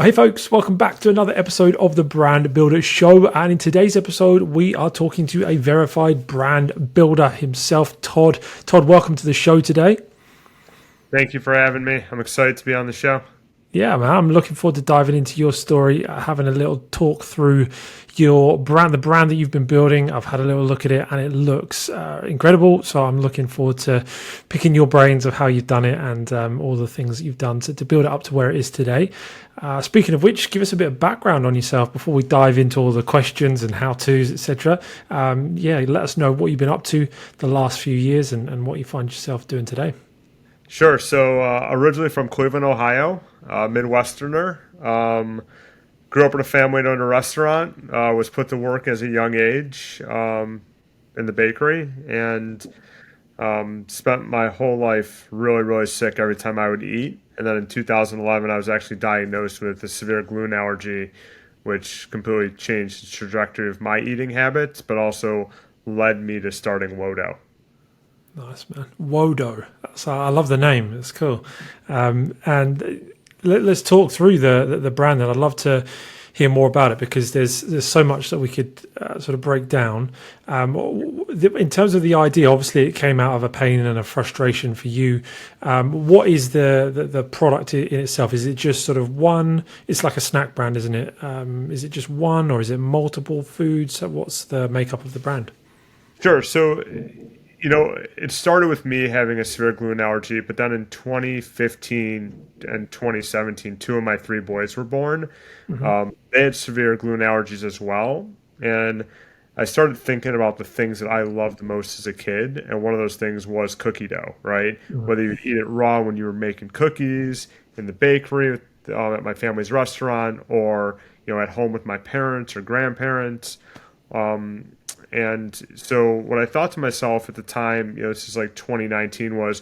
Hey folks, welcome back to another episode of the Brand Builder Show. And in today's episode, we are talking to a verified brand builder himself, Todd. Todd, welcome to the show today. Thank you for having me. I'm excited to be on the show. Yeah, man, I'm looking forward to diving into your story, having a little talk through your brand, the brand that you've been building. I've had a little look at it and it looks incredible. So I'm looking forward to picking your brains of how you've done it and all the things that you've done to build it up to where it is today. Speaking of which, give us a bit of background on yourself before we dive into all the questions and how-tos, etc. Let us know what you've been up to the last few years and what you find yourself doing today. Sure. So originally from Cleveland, Ohio, Midwesterner. Grew up in a family that owned a restaurant. Was put to work as a young age in the bakery, and spent my whole life really, really sick every time I would eat. And then in 2011, I was actually diagnosed with a severe gluten allergy, which completely changed the trajectory of my eating habits, but also led me to starting Wodo. Nice, man. Wodo. I love the name. It's cool. Let's talk through the brand. And I'd love to hear more about it because there's so much that we could sort of break down. In terms of the idea, obviously it came out of a pain and a frustration for you. What is the product in itself? Is it just sort of one? It's like a snack brand, isn't it? Is it just one or is it multiple foods? So what's the makeup of the brand? Sure. So it started with me having a severe gluten allergy, but then in 2015 and 2017, two of my three boys were born. They had severe gluten allergies as well. And I started thinking about the things that I loved the most as a kid. And one of those things was cookie dough, right? Mhm. Whether you eat it raw when you were making cookies in the bakery at my family's restaurant or, at home with my parents or grandparents. Um, and so what I thought to myself at the time, this is like 2019, was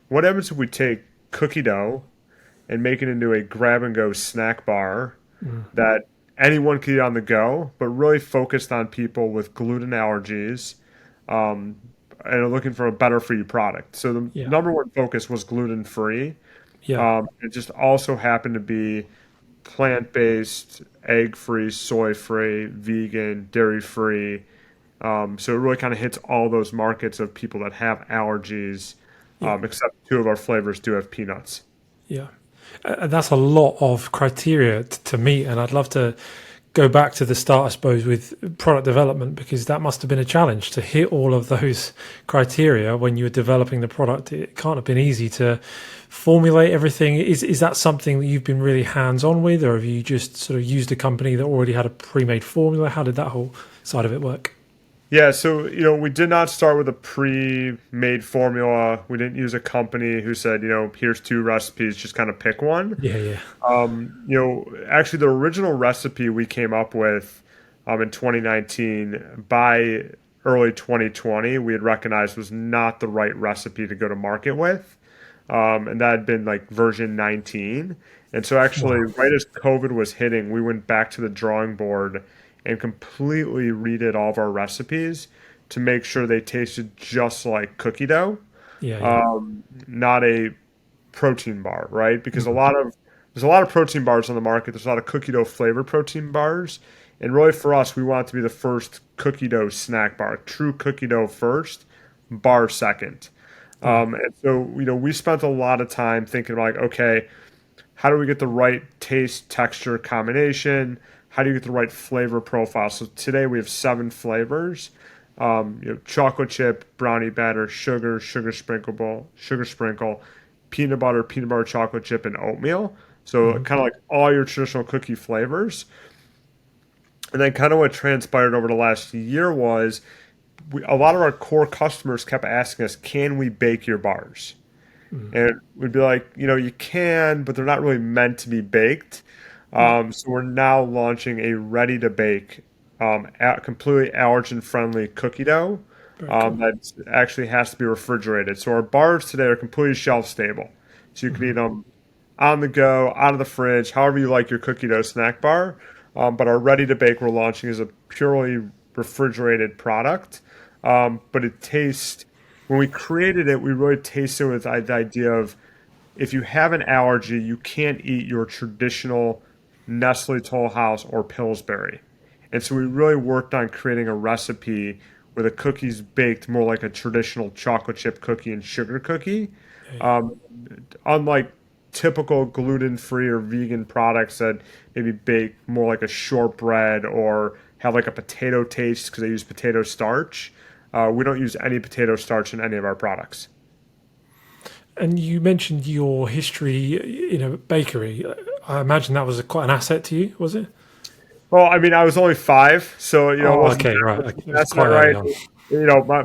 what happens if we take cookie dough and make it into a grab and go snack bar Mhm. that anyone could eat on the go, but really focused on people with gluten allergies um, and are looking for a better for you product. So the Yeah. number one focus was gluten free. Yeah. It just also happened to be plant based, egg free, soy free, vegan, dairy free. So it really kind of hits all those markets of people that have allergies, Yeah. except two of our flavors do have peanuts. Yeah. And that's a lot of criteria to meet. And I'd love to go back to the start, I suppose, with product development, because that must have been a challenge to hit all of those criteria when you were developing the product. It can't have been easy to formulate everything. Is that something that you've been really hands on with, or have you just sort of used a company that already had a pre-made formula? How did that whole side of it work? Yeah, so we did not start with a pre-made formula. We didn't use a company who said, here's two recipes, just kind of pick one. Yeah. Yeah. Actually, the original recipe we came up with in 2019, by early 2020, we had recognized was not the right recipe to go to market with. And that had been like version 19. And so, actually, Wow. right as COVID was hitting, we went back to the drawing board and completely redid all of our recipes to make sure they tasted just like cookie dough, Yeah. Yeah. not a protein bar, right? Because Mhm. there's a lot of protein bars on the market. There's a lot of cookie dough flavored protein bars, and really for us, we want it to be the first cookie dough snack bar, true cookie dough first, bar second. Yeah. And so we spent a lot of time thinking about like, okay, how do we get the right taste texture combination? How do you get the right flavor profile? So today we have seven flavors: chocolate chip, brownie batter, sugar sprinkle, peanut butter chocolate chip, and oatmeal. So Mhm. kind of like all your traditional cookie flavors. And then kind of what transpired over the last year was a lot of our core customers kept asking us, "Can we bake your bars?" Mhm. And we'd be like, you can, but they're not really meant to be baked. Yeah. So we're now launching a ready to bake, completely allergen friendly cookie dough Very cool. that actually has to be refrigerated. So our bars today are completely shelf stable. So you can eat Mhm. them on the go, out of the fridge, however you like your cookie dough snack bar. But our ready to bake we're launching is a purely refrigerated product. But it tastes, when we created it, we really tasted with the idea of if you have an allergy, you can't eat your traditional Nestle Toll House, or Pillsbury. And so we really worked on creating a recipe where the cookies baked more like a traditional chocolate chip cookie and sugar cookie, Yeah. unlike typical gluten-free or vegan products that maybe bake more like a shortbread or have like a potato taste because they use potato starch. We don't use any potato starch in any of our products. And you mentioned your history in a bakery. I imagine that was quite an asset to you, was it? Well, I mean, I was only 5, so it Oh, wasn't okay, that right. much It was investment, quite early right? on.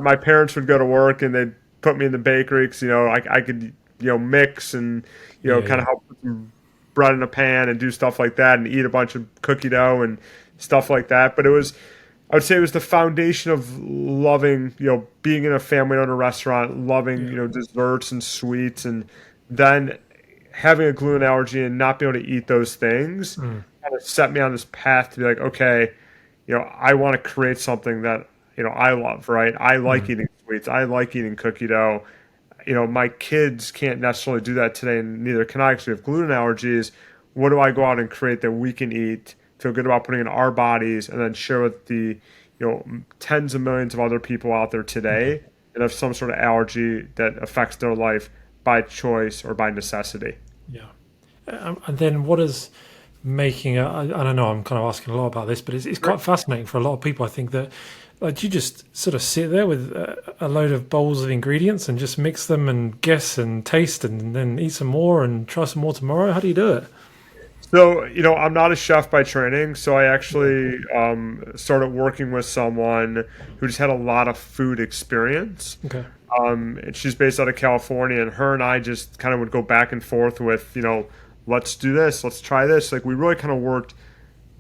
My parents would go to work and they'd put me in the bakery because I could mix and Yeah, kind yeah. of help put some bread in a pan and do stuff like that and eat a bunch of cookie dough and stuff like that. But I would say it was the foundation of loving, being in a family-owned restaurant, loving, Yeah. desserts and sweets, and then having a gluten allergy and not being able to eat those things Mm, kind of set me on this path to be like, okay, I want to create something that, I love, right? I like mm, eating sweets. I like eating cookie dough. My kids can't necessarily do that today, and neither can I because we have gluten allergies. What do I go out and create that we can eat, feel good about putting in our bodies, and then share with the, tens of millions of other people out there mm, today that have some sort of allergy that affects their life by choice or by necessity? yeah. And then what is making a, I don't know, I'm kind of asking a lot about this, but it's quite fascinating for a lot of people. I think that like you just sort of sit there with a load of bowls of ingredients and just mix them and guess and taste and then eat some more and try some more tomorrow. How do you do it? So, I'm not a chef by training, so I Yeah. actually started working with someone who just had a lot of food experience. Okay. And she's based out of California, and her and I just kind of would go back and forth with, let's do this, let's try this. Like we really kind of worked,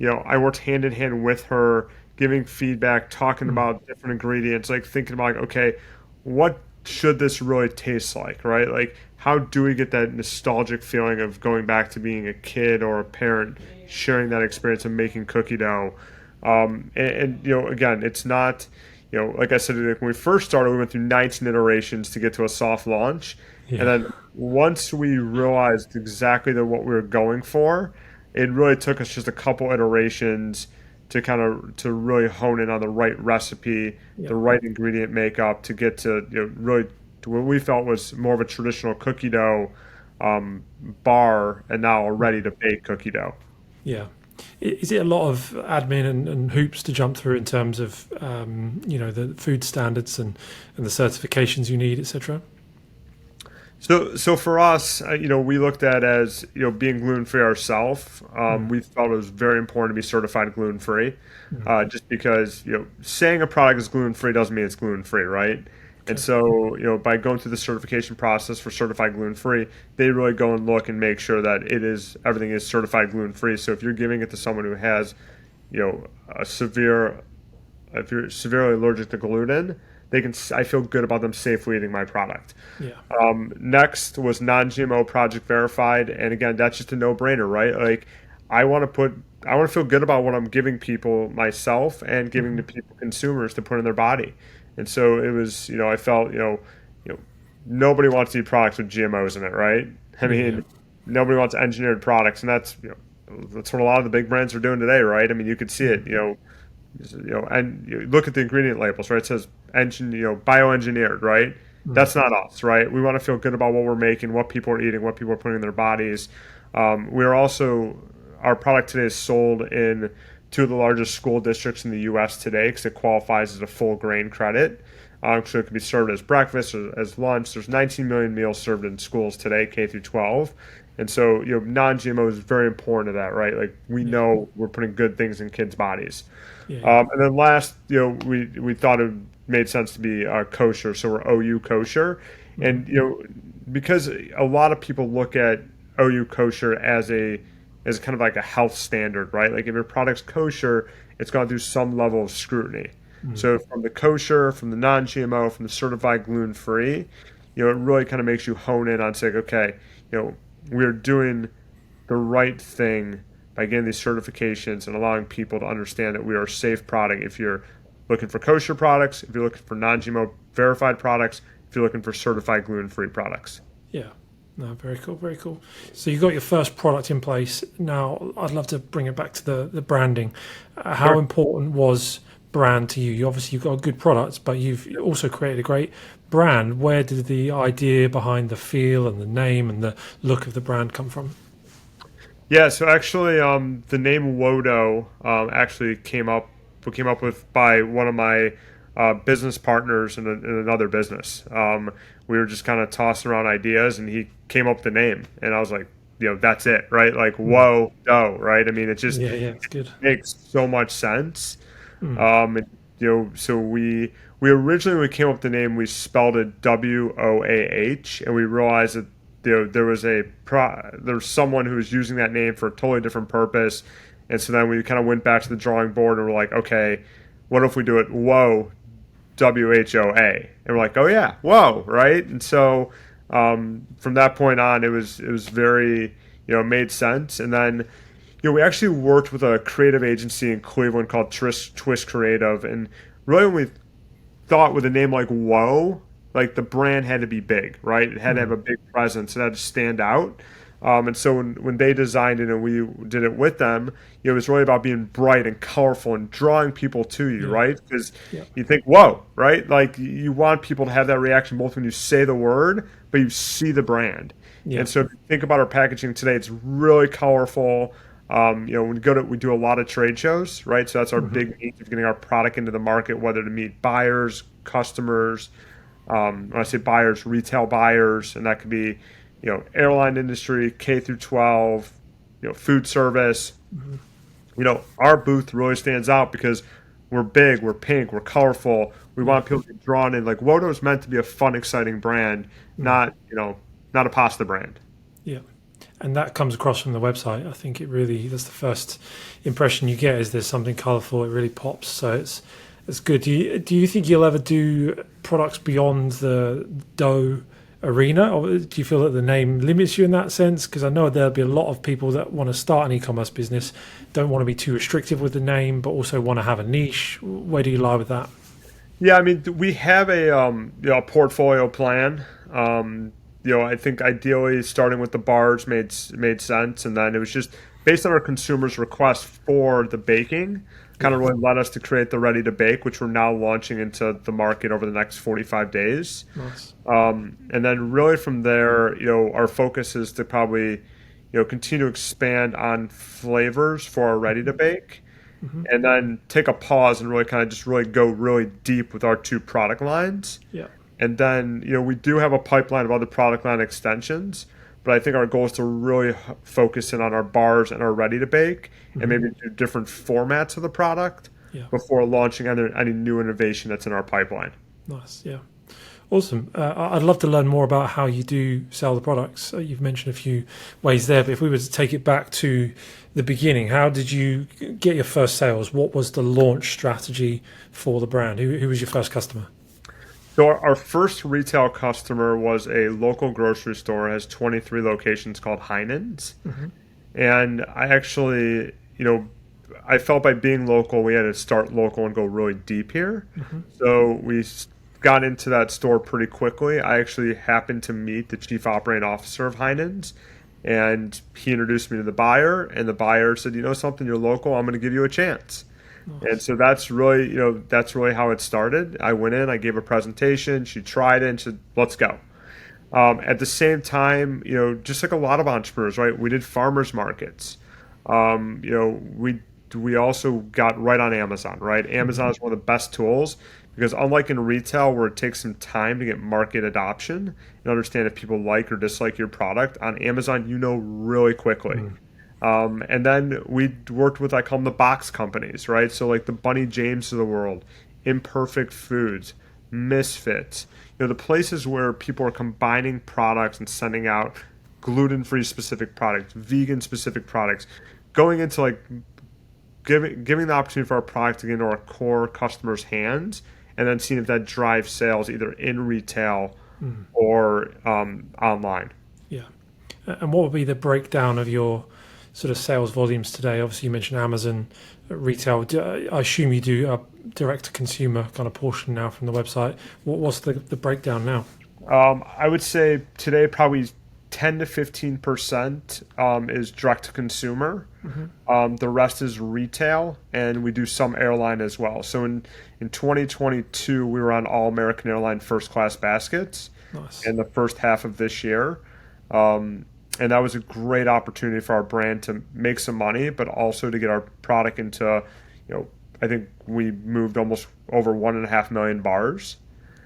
I worked hand in hand with her, giving feedback, talking Mm, about different ingredients, like thinking about, like, okay, what should this really taste like, right? Like, how do we get that nostalgic feeling of going back to being a kid or a parent, sharing that experience of making cookie dough? And again, it's not, like I said, like when we first started, we went through 19 iterations to get to a soft launch. And yeah. then once we realized exactly what we were going for, it really took us just a couple iterations to really hone in on the right recipe, Yeah. the right ingredient makeup to get to really to what we felt was more of a traditional cookie dough bar, and now a ready to bake cookie dough. Yeah. Is it a lot of admin and hoops to jump through in terms of the food standards and the certifications you need, etc.? So for us, we looked at as being gluten free ourselves. Mm, We felt it was very important to be certified gluten free, mm, just because saying a product is gluten free doesn't mean it's gluten free, right? And okay. so by going through the certification process for certified gluten free, they really go and look and make sure that everything is certified gluten free. So if you're giving it to someone who has a severe if you're severely allergic to gluten, I feel good about them safely eating my product. Yeah. Next was non-GMO project verified, and again, that's just a no-brainer, right? Like, I want to put, I want to feel good about what I'm giving people myself and giving Hmm. to people consumers to put in their body, and so it was, I felt, you know, nobody wants to eat products with GMOs in it, right? I Yeah. Yeah. mean, nobody wants engineered products, and that's what a lot of the big brands are doing today, right? I mean, you could see it, Mm, and you look at the ingredient labels, right? It says bioengineered, right? mm, That's not us, right? We want to feel good about what we're making, what people are eating, what people are putting in their bodies. We are also Our product today is sold in two of the largest school districts in the U.S. today because it qualifies as a full grain credit. So it can be served as breakfast or as lunch. There's 19 million meals served in schools today, K through 12. And so, non-GMO is very important to that, right? Like we yeah. know we're putting good things in kids' bodies. Yeah. Yeah. And then last, we thought it made sense to be kosher, so we're OU kosher, Hmm. and because a lot of people look at OU kosher as kind of like a health standard, right? Like if your product's kosher, it's gone through some level of scrutiny. Mm, So from the kosher, from the non-GMO, from the certified gluten-free, it really kind of makes you hone in on saying, okay, we're doing the right thing by getting these certifications and allowing people to understand that we are a safe product. If you're looking for kosher products, if you're looking for non-GMO verified products, if you're looking for certified gluten-free products. yeah. No, very cool, very cool. So you got your first product in place. Now, I'd love to bring it back to the branding. How Sure. important was brand to you? You've got a good product, but you've also created a great brand. Where did the idea behind the feel and the name and the look of the brand come from? Yeah, so actually, the name Wodo actually came up with by one of my business partners in another business. We were just kind of tossing around ideas, and he came up with the name, and I was like, that's it, right? Like, Mm. whoa, do, right? I mean, it just Yeah, yeah, it's good. makes so much sense. Mm. And, so we originally when we came up with the name, we spelled it WOAH, and we realized that there was there was someone who was using that name for a totally different purpose, and so then we kind of went back to the drawing board and we're like, okay, what if we do it Whoa, WHOA, and we're like, oh yeah, whoa, right? And so from that point on, it was very made sense, and then we actually worked with a creative agency in Cleveland called Twist Creative, and really when we thought with a name like Whoa, like the brand had to be big, right? It had to have Mm. a big presence. It had to stand out. And so when they designed it and we did it with them, it was really about being bright and colorful and drawing people to you, Yeah, right? Because yeah, you think, whoa, right? Like you want people to have that reaction both when you say the word, but you see the brand. yeah. And so if you think about our packaging today, it's really colorful. When we do a lot of trade shows, right? So that's our Hmm. big means of getting our product into the market, whether to meet buyers, customers. When I say buyers, retail buyers, and that could be, airline industry, K through 12, food service. Hmm. Our booth really stands out because we're big, we're pink, we're colorful. We Yeah. want people to get drawn in. Like Wodo is meant to be a fun, exciting brand, Mm. not a pasta brand. Yeah. And that comes across from the website. I think that's the first impression you get is there's something colourful. It really pops. So it's good. Do you think you'll ever do products beyond the dough arena, or do you feel that the name limits you in that sense? Because I know there'll be a lot of people that want to start an e-commerce business, don't want to be too restrictive with the name, but also want to have a niche. Where do you lie with that? Yeah, I mean, we have a portfolio plan. I think ideally starting with the bars made sense, and then it was just based on our consumers' request for the baking, kind Yeah. of really led us to create the ready to bake, which we're now launching into the market over the next 45 days. Nice. And then really from there, our focus is to probably, continue to expand on flavors for our ready to bake, Hmm. and then take a pause and really kind of just really go really deep with our two product lines. Yeah. And then, we do have a pipeline of other product line extensions, but I think our goal is to really focus in on our bars and our ready to bake and Hmm. maybe do different formats of the product Yeah. before launching any new innovation that's in our pipeline. Nice. Yeah. Awesome. I'd love to learn more about how you do sell the products. You've mentioned a few ways there, but if we were to take it back to the beginning, how did you get your first sales? What was the launch strategy for the brand? Who was your first customer? So our first retail customer was a local grocery store. It has 23 locations called Heinen's. Hmm. And I actually, I felt by being local, we had to start local and go really deep here. Hmm. So got into that store pretty quickly. I actually happened to meet the chief operating officer of Heinen's, and he introduced me to the buyer, and the buyer said, you know something, you're local, I'm going to give you a chance. And Nice. so that's really how it started. I went in, I gave a presentation, she tried it, and said, let's go. At the same time, just like a lot of entrepreneurs, right? We did farmers markets. We also got right on Amazon, right? Hmm. Amazon is one of the best tools because unlike in retail where it takes some time to get market adoption and understand if people like or dislike your product, on Amazon you know really quickly. Mm. And then we worked with, I call them the box companies, right? So like the Bunny James of the world, Imperfect Foods, Misfits, the places where people are combining products and sending out gluten-free specific products, vegan specific products, going into like giving the opportunity for our product to get into our core customers' hands, and then seeing if that drives sales either in retail Mm. or online. Yeah. And what would be the breakdown of your sort of sales volumes today? Obviously, you mentioned Amazon, retail. I assume you do a direct to consumer kind of portion now from the website. What's the breakdown now? I would say today probably 10 to 15% is direct to consumer. The rest is retail, and we do some airline as well. So in 2022, we were on all American Airline first class baskets Nice. in the first half of this year. And that was a great opportunity for our brand to make some money, but also to get our product into, I think we moved almost over 1.5 million bars.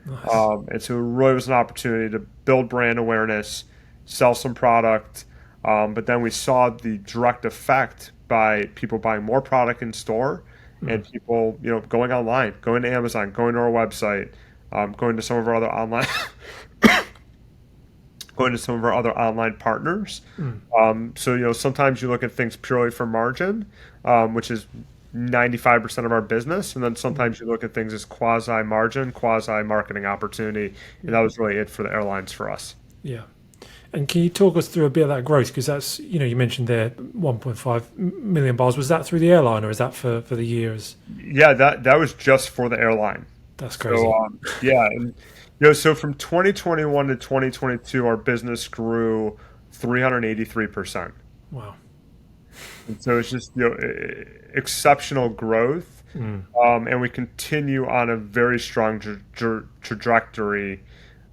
Nice. And so it really was an opportunity to build brand awareness, sell some product. But then we saw the direct effect by people buying more product in store and people, going online, going to Amazon, going to our website, going to some of our other online, going to some of our other online partners. So, sometimes you look at things purely for margin, which is 95% of our business. And then sometimes you look at things as quasi margin, quasi marketing opportunity. And that was really it for the airlines for us. Yeah. And can you talk us through a bit of that growth? Because that's, you mentioned there 1.5 million bars. Was that through the airline or is that for the years? Yeah, that was just for the airline. That's So, crazy. yeah. And, so from 2021 to 2022, our business grew 383%. Wow. And so it's just, exceptional growth. And we continue on a very strong trajectory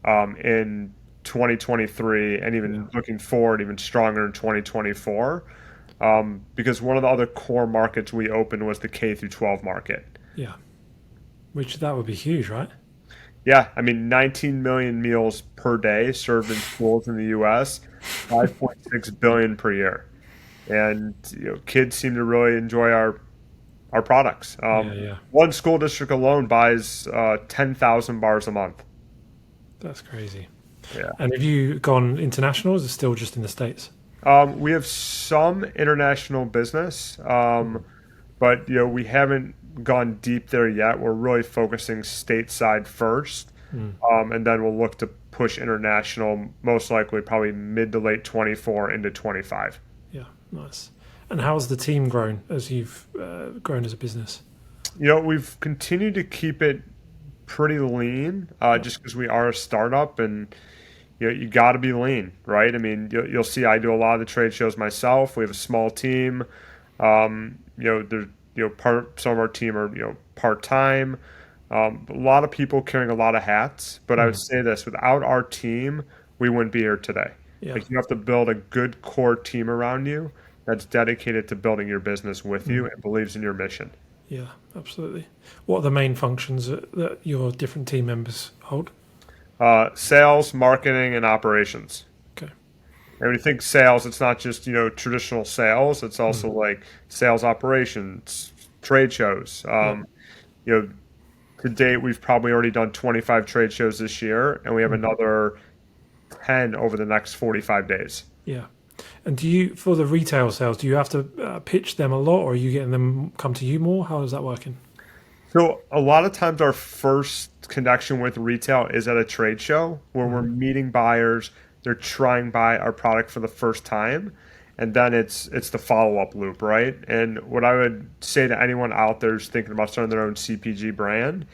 in 2023 and Yeah. even looking forward even stronger in 2024 because one of the other core markets we opened was the K through 12 market. Yeah. Which that would be huge, right? Yeah, I mean 19 million meals per day served in schools in the US, 5.6 billion per year. And kids seem to really enjoy our products. Yeah. Yeah. One school district alone buys 10,000 bars a month. That's crazy. Yeah. And have you gone international or is it still just in the States? We have some international business, but we haven't gone deep there yet. We're really focusing stateside first, and then we'll look to push international, most likely probably mid to late 24 into 25. Yeah. Nice. And how's the team grown as you've grown as a business? We've continued to keep it pretty lean, just because we are a startup and you got to be lean, right? I mean, you'll see I do a lot of the trade shows myself. We have a small team. There's some of our team are part time. A lot of people carrying a lot of hats. But I would say this: without our team, we wouldn't be here today. Yeah. Like you have to build a good core team around you that's dedicated to building your business with you and believes in your mission. Yeah, absolutely. What are the main functions that your different team members hold? Sales, marketing, and operations. Okay. And when you think sales, it's not just traditional sales. It's also like sales operations, trade shows. To date, we've probably already done 25 trade shows this year, and we have another 10 over the next 45 days. Yeah. And for the retail sales, do you have to pitch them a lot, or are you getting them come to you more? How is that working? So a lot of times our first connection with retail is at a trade show where we're meeting buyers, they're trying to buy our product for the first time, and then it's the follow-up loop, right? And what I would say to anyone out there who's thinking about starting their own CPG brand,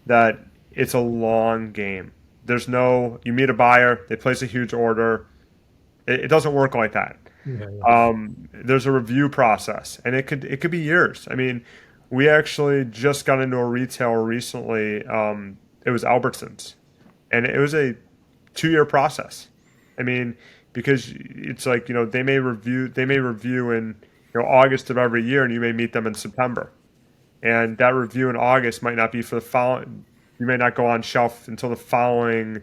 that it's a long game. You meet a buyer, they place a huge order. It doesn't work like that. Yeah. There's a review process, and it could be years. I mean, we actually just got into a retailer recently. It was Albertsons, and it was a 2-year process. I mean, because it's like they may review in August of every year, and you may meet them in September, and that review in August might not be for the following. You may not go on shelf until the following,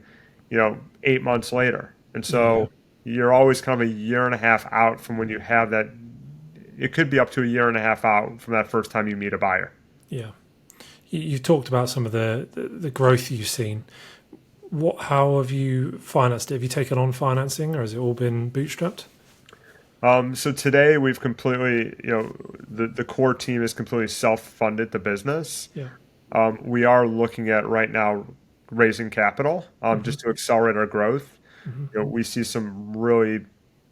8 months later, and so you're always kind of a year and a half out from when you have that. It could be up to a year and a half out from that first time you meet a buyer. Yeah. You talked about some of the growth you've seen. How have you financed it? Have you taken on financing, or has it all been bootstrapped? So today we've completely, the core team is completely self-funded the business. Yeah. We are looking at right now raising capital just to accelerate our growth. We see some really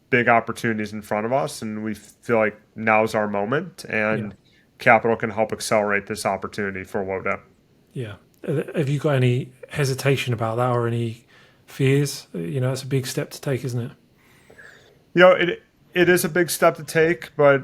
big opportunities in front of us, and we feel like now's our moment, and capital can help accelerate this opportunity for Woda. Yeah. Have you got any hesitation about that or any fears? It's a big step to take, isn't it? It is a big step to take, but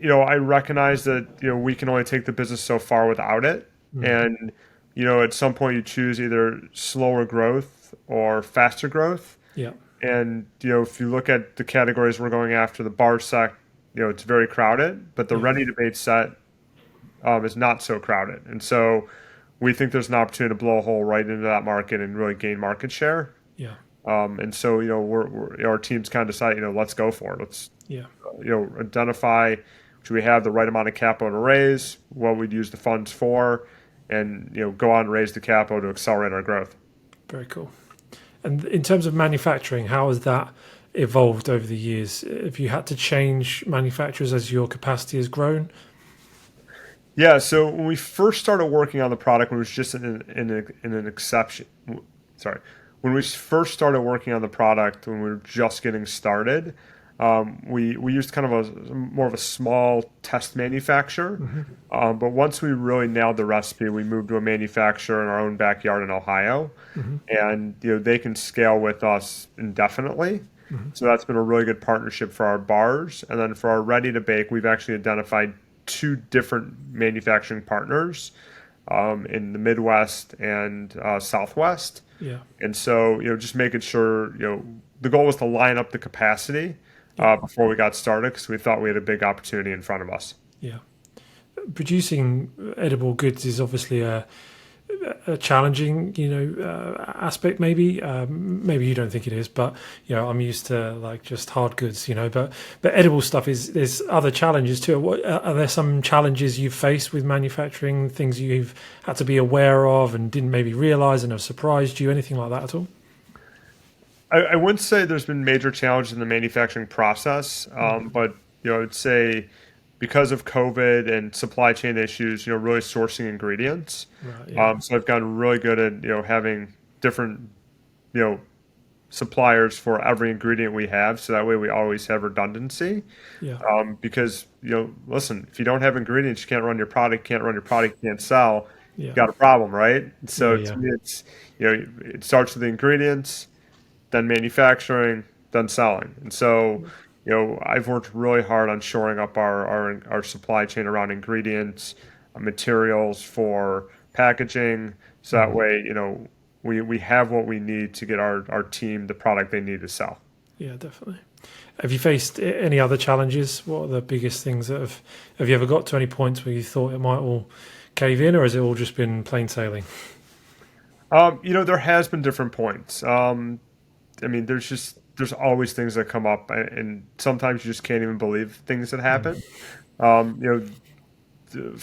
I recognize that we can only take the business so far without it, Mm. and at some point you choose either slower growth or faster growth. Yeah. And if you look at the categories we're going after, the bar sec, it's very crowded, but the Yeah. ready to bake set is not so crowded, and so we think there's an opportunity to blow a hole right into that market and really gain market share. Yeah. And so our team's kind of decided, let's go for it. Let's Yeah. identify should we have the right amount of capital to raise, what we'd use the funds for, and go on and raise the capital to accelerate our growth. Very cool. And in terms of manufacturing, how has that evolved over the years? Have you had to change manufacturers as your capacity has grown? Yeah, so when we first started working on the product, it was just in an exception. Sorry, when we first started working on the product, when we were just getting started, we used kind of a more of a small test manufacturer. Hmm. But once we really nailed the recipe, we moved to a manufacturer in our own backyard in Ohio, Hmm. and they can scale with us indefinitely. Hmm. So that's been a really good partnership for our bars, and then for our ready to bake, we've actually identified two different manufacturing partners in the Midwest and Southwest. Yeah. And so, just making sure, the goal was to line up the capacity Yeah. before we got started because we thought we had a big opportunity in front of us. Yeah. Producing edible goods is obviously a challenging, aspect. Maybe you don't think it is, but I'm used to like just hard goods, But edible stuff is there's other challenges too. What are there some challenges you've faced with manufacturing? Things you've had to be aware of and didn't maybe realize and have surprised you? Anything like that at all? I wouldn't say there's been major challenges in the manufacturing process, Mm. but I'd say because of COVID and supply chain issues, really sourcing ingredients. Right. Yeah. So I've gotten really good at having different you know suppliers for every ingredient we have, so that way we always have redundancy. Yeah. Because listen, if you don't have ingredients, you can't run your product. Can't run your product, you can't sell. You Yeah. got a problem, right? Yeah. So Yeah. to me, it's it starts with the ingredients, then manufacturing, then selling. And so, I've worked really hard on shoring up our supply chain around ingredients, materials for packaging, so that Mhm. way, we have what we need to get our team the product they need to sell. Yeah. Definitely. Have you faced any other challenges? What are the biggest things that have you ever got to any points where you thought it might all cave in, or has it all just been plain sailing? There has been different points. I mean, there's always things that come up, and sometimes you just can't even believe things that Mm. happen. Um, you know,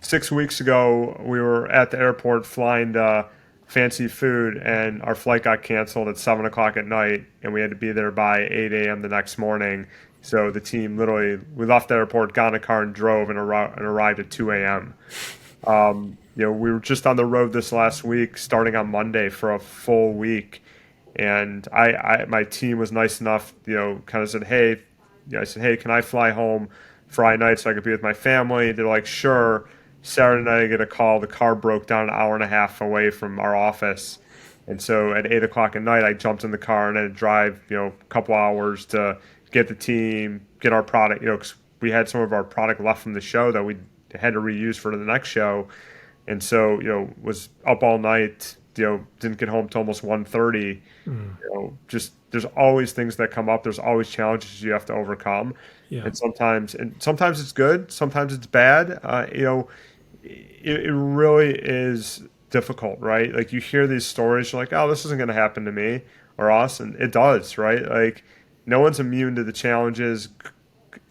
6 weeks ago, we were at the airport flying to fancy food, and our flight got canceled at 7 o'clock at night, and we had to be there by 8 a.m. the next morning. So the team literally, we left the airport, got in a car, and drove, and arrived at 2 a.m. We were just on the road this last week, starting on Monday for a full week, and my team was nice enough, kind of said, hey, I said, hey, can I fly home Friday night so I could be with my family? They're like, sure. Saturday night, I get a call. The car broke down an hour and a half away from our office. And so at 8 o'clock at night, I jumped in the car and had to drive, a couple hours to get the team, get our product, 'cause we had some of our product left from the show that we had to reuse for the next show. And so, was up all night, didn't get home till almost 1:30. Mm. Just there's always things that come up. There's always challenges you have to overcome, Yeah. and sometimes it's good, sometimes it's bad. It really is difficult, right? Like you hear these stories, you're like, oh, this isn't going to happen to me or us, and it does, right? Like no one's immune to the challenges,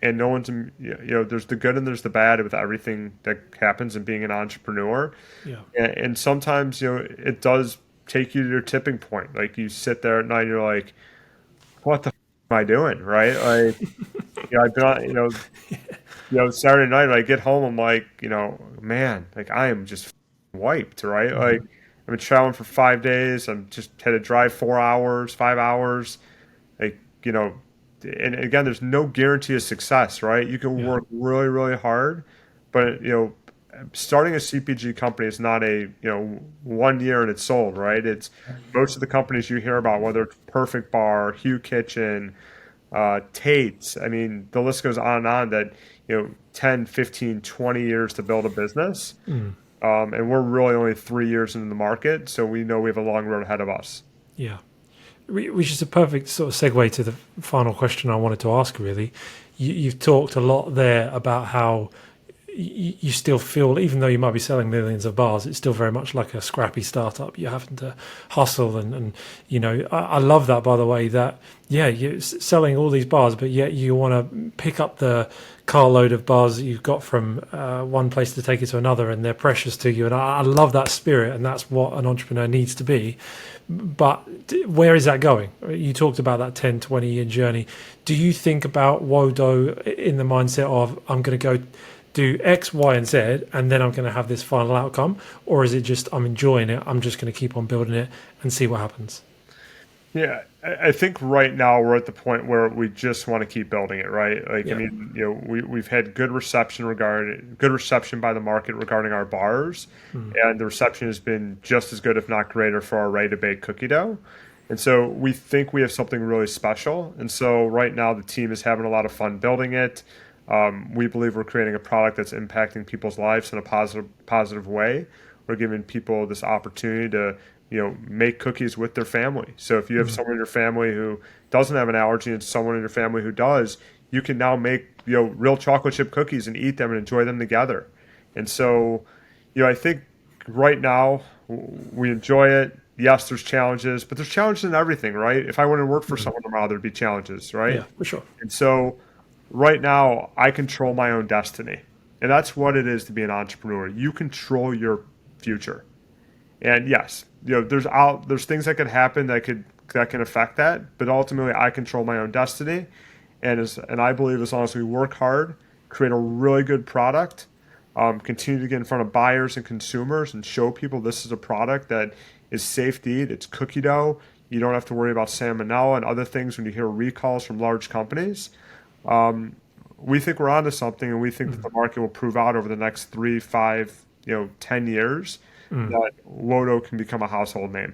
and no one's there's the good and there's the bad with everything that happens in being an entrepreneur, Yeah. and sometimes it does take you to your tipping point. Like you sit there at night, and you're like, what the am I doing, right? Like I've been on, Saturday night I get home, I'm like, man, like I am just wiped, right? Like Mhm. I've been traveling for 5 days. I'm just had to drive 4 hours, 5 hours, like and again, there's no guarantee of success, right? You can Yeah. work really, really hard, but starting a CPG company is not a 1 year and it's sold, right? It's most of the companies you hear about, whether it's Perfect Bar, Hugh Kitchen, Tate's. I mean, the list goes on and on that, 10, 15, 20 years to build a business. And we're really only 3 years into the market, so we know we have a long road ahead of us. Yeah. Which is a perfect sort of segue to the final question I wanted to ask, really. You've talked a lot there about how you still feel, even though you might be selling millions of bars, it's still very much like a scrappy startup. You're having to hustle, and I love that, by the way, that, yeah, you're selling all these bars, but yet you want to pick up the carload of bars that you've got from one place to take it to another, and they're precious to you. And I love that spirit, and that's what an entrepreneur needs to be. But where is that going? You talked about that 10, 20-year journey. Do you think about Wodo in the mindset of, I'm going to go do X, Y, and Z, and then I'm going to have this final outcome? Or is it just, I'm enjoying it, I'm just going to keep on building it and see what happens? Yeah, I think right now we're at the point where we just want to keep building it, right? Like, Yeah. I mean, we've had good reception by the market regarding our bars, and the reception has been just as good, if not greater, for our ready-to-bake cookie dough. And so we think we have something really special. And so right now the team is having a lot of fun building it. We believe we're creating a product that's impacting people's lives in a positive way. We're giving people this opportunity to make cookies with their family. So if you have someone in your family who doesn't have an allergy and someone in your family who does, you can now make real chocolate chip cookies and eat them and enjoy them together. And so I think right now we enjoy it. Yes, there's challenges, but there's challenges in everything, right? If I wanted to work for someone tomorrow, there'd be challenges, right? Yeah, for sure. And so right now I control my own destiny. And that's what it is to be an entrepreneur. You control your future. And yes, there's things that could happen that can affect that, but ultimately I control my own destiny. And I believe as long as we work hard, create a really good product, continue to get in front of buyers and consumers and show people this is a product that is safe to eat. It's cookie dough. You don't have to worry about salmonella and other things when you hear recalls from large companies. We think we're onto something, and we think that the market will prove out over the next 3, 5, 10 years that Wodo can become a household name.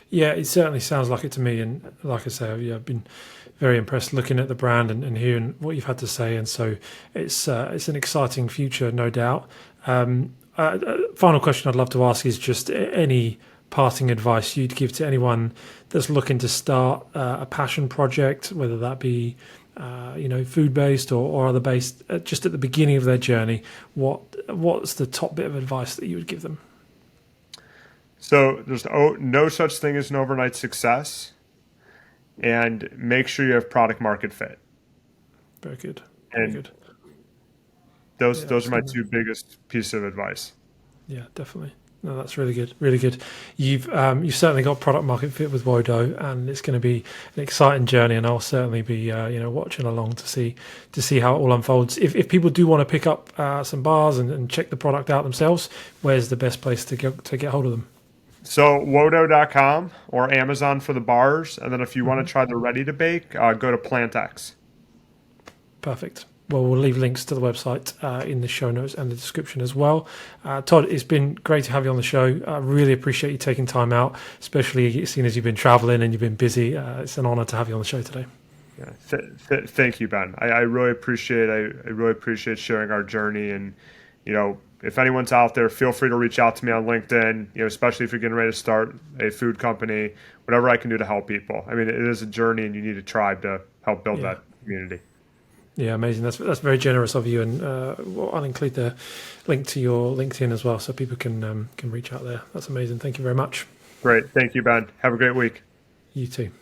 Yeah, it certainly sounds like it to me. And like I say, I've been very impressed looking at the brand and hearing what you've had to say. And so it's an exciting future, no doubt. Final question I'd love to ask is just any parting advice you'd give to anyone that's looking to start a passion project, whether that be food-based or other-based, just at the beginning of their journey. What's the top bit of advice that you would give them? So there's no such thing as an overnight success, and make sure you have product market fit. Very good. Very good. Those are my two biggest pieces of advice. Yeah, definitely. No, that's really good. Really good. You've certainly got product market fit with Wodo, and it's going to be an exciting journey. And I'll certainly be watching along to see how it all unfolds. If people do want to pick up some bars and check the product out themselves, where's the best place to get hold of them? So Wodo.com or Amazon for the bars, and then if you want to try the ready to bake, go to PlantX. Perfect. Well, we'll leave links to the website in the show notes and the description as well. Todd, it's been great to have you on the show. I really appreciate you taking time out, especially seeing as you've been traveling and you've been busy. It's an honor to have you on the show today. Yeah, thank you, Ben. I really appreciate sharing our journey. And if anyone's out there, feel free to reach out to me on LinkedIn. Especially if you're getting ready to start a food company, whatever I can do to help people. I mean, it is a journey, and you need a tribe to help build that community. Yeah, amazing. That's very generous of you, and I'll include the link to your LinkedIn as well, so people can reach out there. That's amazing. Thank you very much. Great. Thank you, Ben. Have a great week. You too.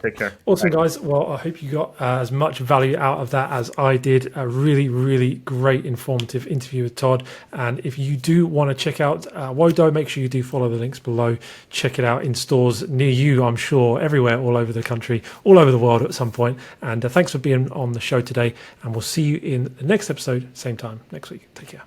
Take care. Awesome, guys. Well, I hope you got as much value out of that as I did. A really, really great, informative interview with Todd. And if you do want to check out Wodo, make sure you do follow the links below. Check it out in stores near you, I'm sure, everywhere, all over the country, all over the world at some point. And thanks for being on the show today. And we'll see you in the next episode, same time next week. Take care.